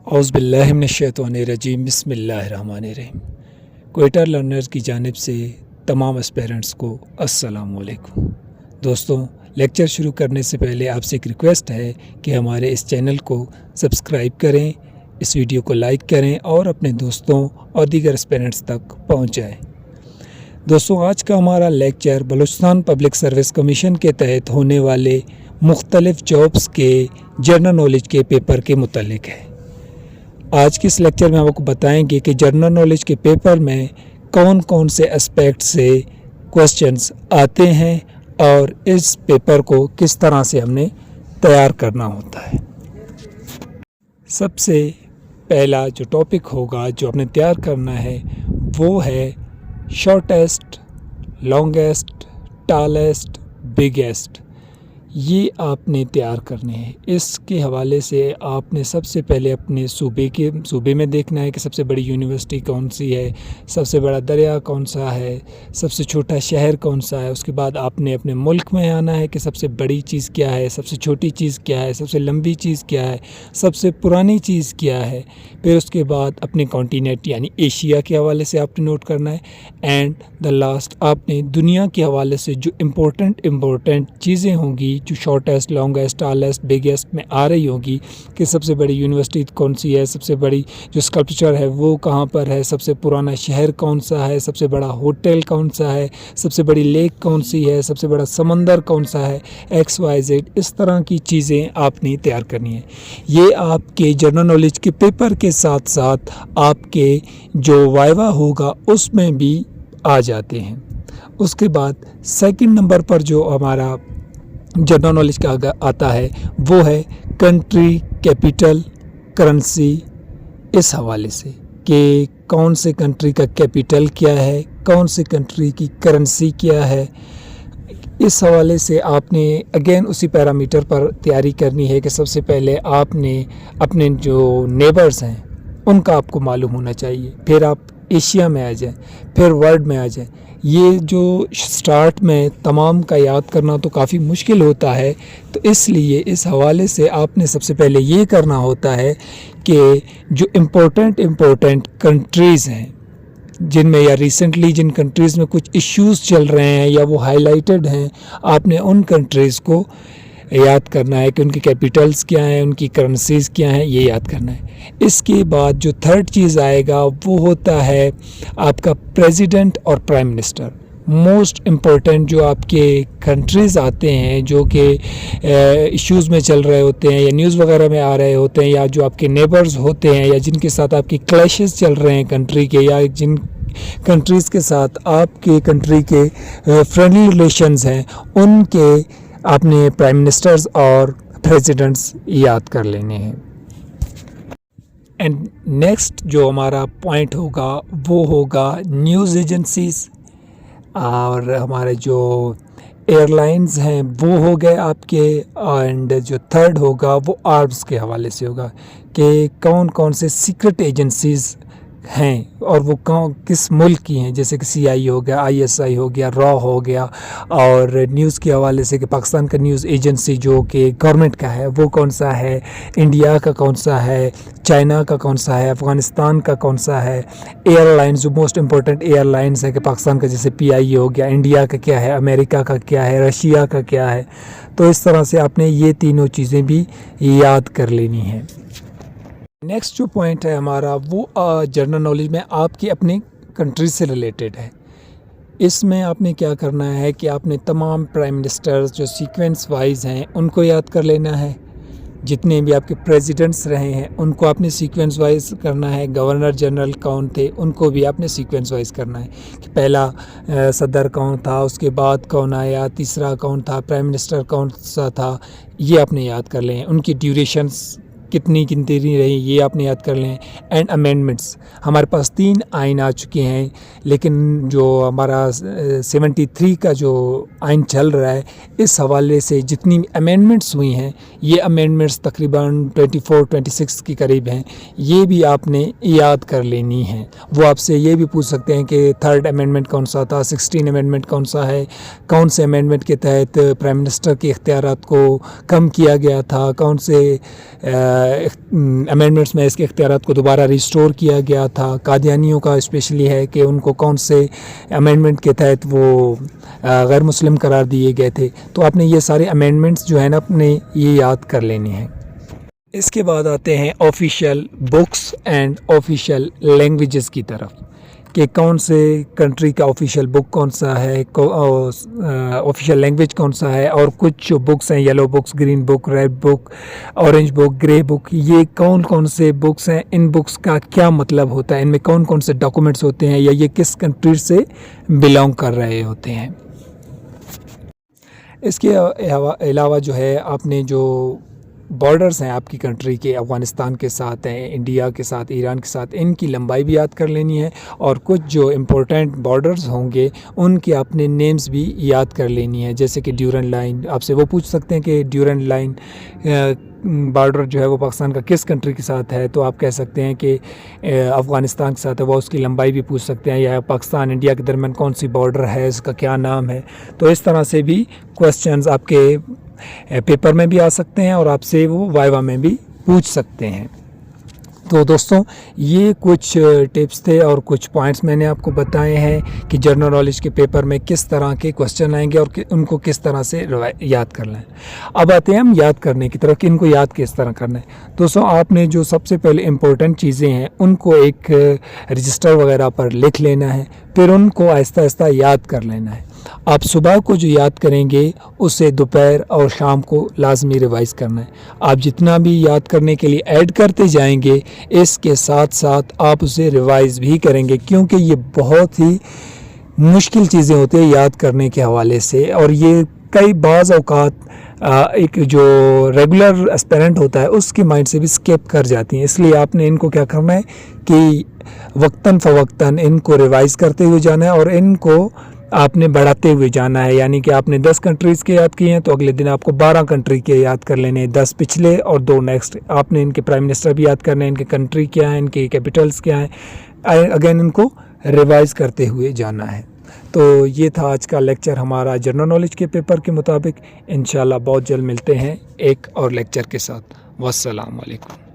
اعوذ باللہ من الشیطان الرجیم بسم اللہ الرحمن الرحیم۔ کوئٹہ لرنرز کی جانب سے تمام اسپیرنٹس کو السلام علیکم۔ دوستوں، لیکچر شروع کرنے سے پہلے آپ سے ایک ریکویسٹ ہے کہ ہمارے اس چینل کو سبسکرائب کریں، اس ویڈیو کو لائک کریں اور اپنے دوستوں اور دیگر اسپیرنٹس تک پہنچائیں۔ دوستوں، آج کا ہمارا lecture Balochistan public service commission کے تحت ہونے والے مختلف جابس کے جنرل نالج کے پیپر کے متعلق ہے۔ آج کے اس لیکچر میں ہم آپ کو بتائیں گے کہ جنرل نالج کے پیپر میں کون کون سے اسپیکٹ سے کوسچنز آتے ہیں اور اس پیپر کو کس طرح سے ہم نے تیار کرنا ہوتا ہے۔ سب سے پہلا جو ٹاپک ہوگا جو ہم نے تیار کرنا ہے وہ ہے شارٹیسٹ، لانگیسٹ، ٹالسٹ، بگیسٹ۔ یہ آپ نے تیار کرنے ہیں۔ اس کے حوالے سے آپ نے سب سے پہلے اپنے صوبے میں دیکھنا ہے کہ سب سے بڑی یونیورسٹی کون سی ہے، سب سے بڑا دریا کون سا ہے، سب سے چھوٹا شہر کون سا ہے۔ اس کے بعد آپ نے اپنے ملک میں آنا ہے کہ سب سے بڑی چیز کیا ہے، سب سے چھوٹی چیز کیا ہے، سب سے لمبی چیز کیا ہے، سب سے پرانی چیز کیا ہے۔ پھر اس کے بعد اپنے کانٹیننٹ یعنی ایشیا کے حوالے سے آپ نے نوٹ کرنا ہے، اینڈ دا لاسٹ آپ نے دنیا کے حوالے سے جو امپورٹنٹ چیزیں ہوں گی جو شارٹیسٹ، لانگیسٹ، ٹالسٹ، بگیسٹ میں آ رہی ہوگی کہ سب سے بڑی یونیورسٹی کون سی ہے، سب سے بڑی جو اسکلپچر ہے وہ کہاں پر ہے، سب سے پرانا شہر کون سا ہے، سب سے بڑا ہوٹل کون سا ہے، سب سے بڑی لیک کون سی ہے، سب سے بڑا سمندر کون سا ہے، ایکس وائی زیڈ، اس طرح کی چیزیں آپ نے تیار کرنی ہے۔ یہ آپ کے جنرل نالج کے پیپر کے ساتھ ساتھ آپ کے جو وائوا ہوگا اس میں بھی آ جاتے ہیں۔ اس کے بعد سیکنڈ نمبر پر جو ہمارا جنرل نالج کا آتا ہے وہ ہے کنٹری، کیپٹل، کرنسی۔ اس حوالے سے کہ کون سے کنٹری کا کیپٹل کیا ہے، کون سے کنٹری کی کرنسی کیا ہے، اس حوالے سے آپ نے اگین اسی پیرامیٹر پر تیاری کرنی ہے کہ سب سے پہلے آپ نے اپنے جو نیبرز ہیں ان کا آپ کو معلوم ہونا چاہیے، پھر آپ ایشیا میں آ جائیں، پھر ورلڈ میں آ جائیں۔ یہ جو سٹارٹ میں تمام کا یاد کرنا تو کافی مشکل ہوتا ہے، تو اس لیے اس حوالے سے آپ نے سب سے پہلے یہ کرنا ہوتا ہے کہ جو امپورٹنٹ کنٹریز ہیں جن میں یا ریسنٹلی جن کنٹریز میں کچھ ایشوز چل رہے ہیں یا وہ ہائی لائٹڈ ہیں، آپ نے ان کنٹریز کو یاد کرنا ہے کہ ان کی کیپٹلز کیا ہیں، ان کی کرنسیز کیا ہیں، یہ یاد کرنا ہے۔ اس کے بعد جو تھرڈ چیز آئے گا وہ ہوتا ہے آپ کا پریزیڈنٹ اور پرائم منسٹر۔ موسٹ امپورٹنٹ جو آپ کے کنٹریز آتے ہیں جو کہ ایشوز میں چل رہے ہوتے ہیں یا نیوز وغیرہ میں آ رہے ہوتے ہیں، یا جو آپ کے نیبرز ہوتے ہیں یا جن کے ساتھ آپ کی کلیشز چل رہے ہیں کنٹری کے، یا جن کنٹریز کے ساتھ آپ کے کنٹری کے فرینڈلی ریلیشنز ہیں، ان کے آپ نے پرائم منسٹرز اور پریزیڈنٹس یاد کر لینے ہیں۔ اینڈ نیکسٹ جو ہمارا پوائنٹ ہوگا وہ ہوگا نیوز ایجنسیز، اور ہمارے جو ایئر لائنز ہیں وہ ہو گئے آپ کے، اینڈ جو تھرڈ ہوگا وہ آرمز کے حوالے سے ہوگا کہ کون کون سے سیکرٹ ایجنسیز ہیں اور وہ کس ملک کی ہیں، جیسے کہ سی آئی ہو گیا، آئی ایس آئی ہو گیا، را ہو گیا، اور نیوز کے حوالے سے کہ پاکستان کا نیوز ایجنسی جو کہ گورنمنٹ کا ہے وہ کون سا ہے، انڈیا کا کون سا ہے، چائنا کا کون سا ہے، افغانستان کا کون سا ہے، ایئر لائنز جو موسٹ امپورٹنٹ ایئر لائنز ہے کہ پاکستان کا جیسے پی آئی ہو گیا، انڈیا کا کیا ہے، امریکہ کا کیا ہے، رشیا کا کیا ہے۔ تو اس طرح سے آپ نے یہ تینوں چیزیں بھی یاد کر لینی ہیں۔ نیکسٹ جو پوائنٹ ہے ہمارا وہ جنرل نالج میں آپ کی اپنی کنٹری سے ریلیٹڈ ہے۔ اس میں آپ نے کیا کرنا ہے کہ آپ نے تمام پرائم منسٹرز جو سیکوینس وائز ہیں ان کو یاد کر لینا ہے، جتنے بھی آپ کے پریزیڈنٹس رہے ہیں ان کو آپ نے سیکوینس وائز کرنا ہے، گورنر جنرل کون تھے ان کو بھی آپ نے سیکوینس وائز کرنا ہے کہ پہلا صدر کون تھا، اس کے بعد کون آیا، تیسرا کون تھا، پرائم منسٹر کون سا تھا، یہ آپ نے یاد کر لیں۔ ان کی ڈیوریشنز کتنی رہی یہ آپ نے یاد کر لیں، اینڈ امینڈمنٹس. ہمارے پاس 3 آئین آ چکے ہیں، لیکن جو ہمارا 73 کا جو آئین چل رہا ہے، اس حوالے سے جتنی امینڈمنٹس ہوئی ہیں، یہ امینڈمنٹس تقریباً 24-26 کے قریب ہیں. یہ بھی آپ نے یاد کر لینی ہیں. وہ آپ سے یہ بھی پوچھ سکتے ہیں کہ 3rd امینڈمنٹ کون سا تھا، 16 امینڈمنٹ کون سا ہے، کون سے امینڈمنٹ کے تحت پرائم منسٹر کے اختیارات کو کم کیا گیا تھا، کون سے امینڈمنٹس میں اس کے اختیارات کو دوبارہ ریسٹور کیا گیا تھا. قادیانیوں کا اسپیشلی ہے کہ ان کو کون سے امینڈمنٹ کے تحت وہ غیر مسلم قرار دیے گئے تھے. تو آپ نے یہ سارے امینڈمنٹس جو ہیں نا اپنے یہ یاد کر لینے ہیں. اس کے بعد آتے ہیں official books and official languages کی طرف، کہ کون سے کنٹری کا آفیشیل بک کون سا ہے، آفیشیل لینگویج کون سا ہے، اور کچھ جو بکس ہیں، یلو بکس، گرین بک، ریڈ بک، اورنج بک، گرے بک، یہ کون سے بکس ہیں، ان بکس کا کیا مطلب ہوتا ہے، ان میں کون سے ڈاکومنٹس ہوتے ہیں، یا یہ کس کنٹری سے بلانگ کر رہے ہوتے ہیں. اس کے علاوہ جو ہے آپ نے جو بارڈرز ہیں آپ کی کنٹری کے، افغانستان کے ساتھ ہیں، انڈیا کے ساتھ، ایران کے ساتھ، ان کی لمبائی بھی یاد کر لینی ہے. اور کچھ جو امپورٹنٹ بارڈرز ہوں گے ان کے اپنے نیمز بھی یاد کر لینی ہے. جیسے کہ ڈیورنٹ لائن، آپ سے وہ پوچھ سکتے ہیں کہ ڈیورنٹ لائن بارڈر جو ہے وہ پاکستان کا کس کنٹری کے ساتھ ہے، تو آپ کہہ سکتے ہیں کہ افغانستان کے ساتھ ہے. وہ اس کی لمبائی بھی پوچھ سکتے ہیں، یا پاکستان انڈیا کے درمیان کون سی بارڈر ہے، اس کا کیا نام ہے. تو اس طرح سے بھی کوسچنز آپ کے پیپر میں بھی آ سکتے ہیں، اور آپ سے وہ وائوا میں بھی پوچھ سکتے ہیں. تو دوستوں یہ کچھ ٹپس تھے اور کچھ پوائنٹس میں نے آپ کو بتائے ہیں کہ جنرل نالج کے پیپر میں کس طرح کے کوسچن آئیں گے اور ان کو کس طرح سے یاد کرنا ہے. اب آتے ہیں ہم یاد کرنے کی طرف کہ ان کو یاد کس طرح کرنا ہے. دوستوں آپ نے جو سب سے پہلے امپورٹنٹ چیزیں ہیں ان کو ایک رجسٹر وغیرہ پر لکھ لینا ہے، پھر ان کو آہستہ آہستہ یاد کر لینا ہے. آپ صبح کو جو یاد کریں گے اسے دوپہر اور شام کو لازمی ریوائز کرنا ہے. آپ جتنا بھی یاد کرنے کے لیے ایڈ کرتے جائیں گے اس کے ساتھ ساتھ آپ اسے ریوائز بھی کریں گے، کیونکہ یہ بہت ہی مشکل چیزیں ہوتی ہیں یاد کرنے کے حوالے سے، اور یہ کئی بعض اوقات ایک جو ریگولر اسپیرنٹ ہوتا ہے اس کے مائنڈ سے بھی اسکیپ کر جاتی ہیں. اس لیے آپ نے ان کو کیا کرنا ہے کہ وقتاً فوقتاً ان کو ریوائز کرتے ہوئے جانا ہے، اور ان کو آپ نے بڑھاتے ہوئے جانا ہے. یعنی کہ آپ نے 10 کنٹریز کے یاد کیے ہیں تو اگلے دن آپ کو 12 کنٹری کے یاد کر لینے ہیں، 10 پچھلے اور 2 نیکسٹ. آپ نے ان کے پرائم منسٹر بھی یاد کرنے ہیں، ان کے کنٹری کیا ہیں، ان کے کیپٹلز کیا ہیں، اگین ان کو ریوائز کرتے ہوئے جانا ہے. تو یہ تھا آج کا لیکچر ہمارا جنرل نالج کے پیپر کے مطابق. انشاءاللہ بہت جلد ملتے ہیں ایک اور لیکچر کے ساتھ. والسلام علیکم.